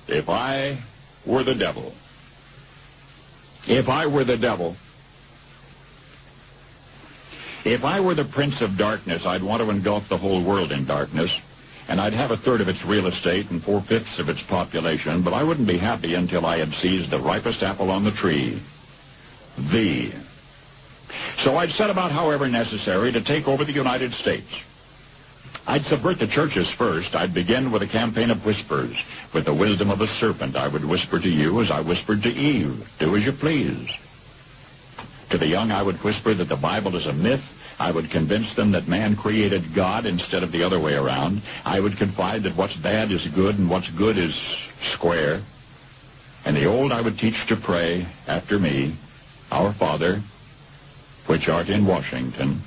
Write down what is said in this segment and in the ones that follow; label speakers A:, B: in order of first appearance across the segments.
A: If I were the devil. If I were the devil. If I were the prince of darkness, I'd want to engulf the whole world in darkness, and I'd have a third of its real estate and 4/5 of its population, but I wouldn't be happy until I had seized the ripest apple on the tree. So I'd set about, however necessary, to take over the United States. I'd subvert the churches first. I'd begin with a campaign of whispers. With the wisdom of a serpent, I would whisper to you as I whispered to Eve, do as you please. To the young, I would whisper that the Bible is a myth. I would convince them that man created God instead of the other way around. I would confide that what's bad is good and what's good is square. And the old I would teach to pray after me, Our Father, which art in Washington.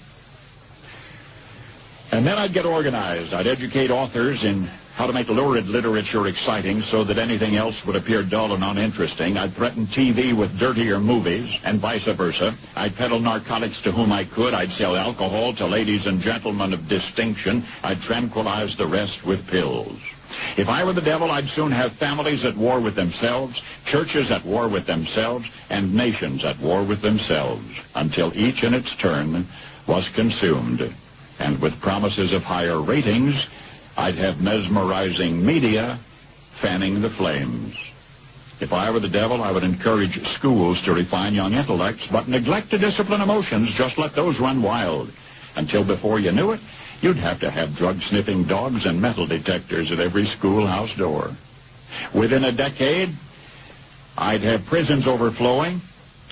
A: And then I'd get organized. I'd educate authors in how to make lurid literature exciting so that anything else would appear dull and uninteresting. I'd threaten TV with dirtier movies, and vice versa. I'd peddle narcotics to whom I could. I'd sell alcohol to ladies and gentlemen of distinction. I'd tranquilize the rest with pills. If I were the devil, I'd soon have families at war with themselves, churches at war with themselves, and nations at war with themselves, until each in its turn was consumed. And with promises of higher ratings, I'd have mesmerizing media fanning the flames. If I were the devil, I would encourage schools to refine young intellects, but neglect to discipline emotions. Just let those run wild. Until before you knew it, you'd have to have drug-sniffing dogs and metal detectors at every schoolhouse door. Within a decade, I'd have prisons overflowing.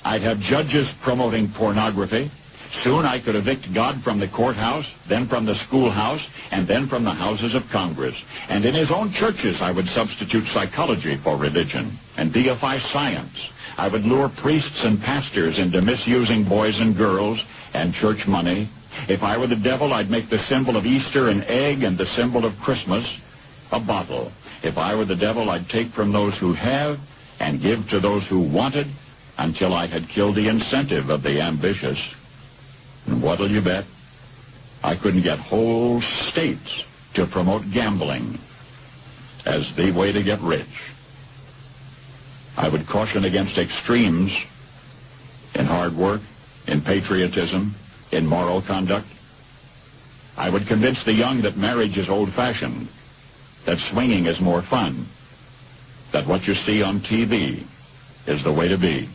A: I'd have judges promoting pornography. Soon I could evict God from the courthouse, then from the schoolhouse, and then from the houses of Congress. And in his own churches, I would substitute psychology for religion and deify science. I would lure priests and pastors into misusing boys and girls and church money. If I were the devil, I'd make the symbol of Easter an egg and the symbol of Christmas a bottle. If I were the devil, I'd take from those who have and give to those who wanted until I had killed the incentive of the ambitious. And what'll you bet? I couldn't get whole states to promote gambling as the way to get rich. I would caution against extremes in hard work, in patriotism, in moral conduct. I would convince the young that marriage is old-fashioned, that swinging is more fun, that what you see on TV is the way to be.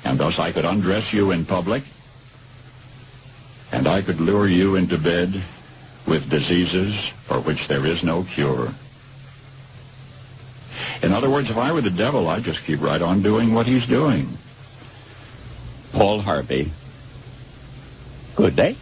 A: And thus I could undress you in public, and I could lure you into bed with diseases for which there is no cure. In other words, if I were the devil, I'd just keep right on doing what he's doing. Paul Harvey. Good day.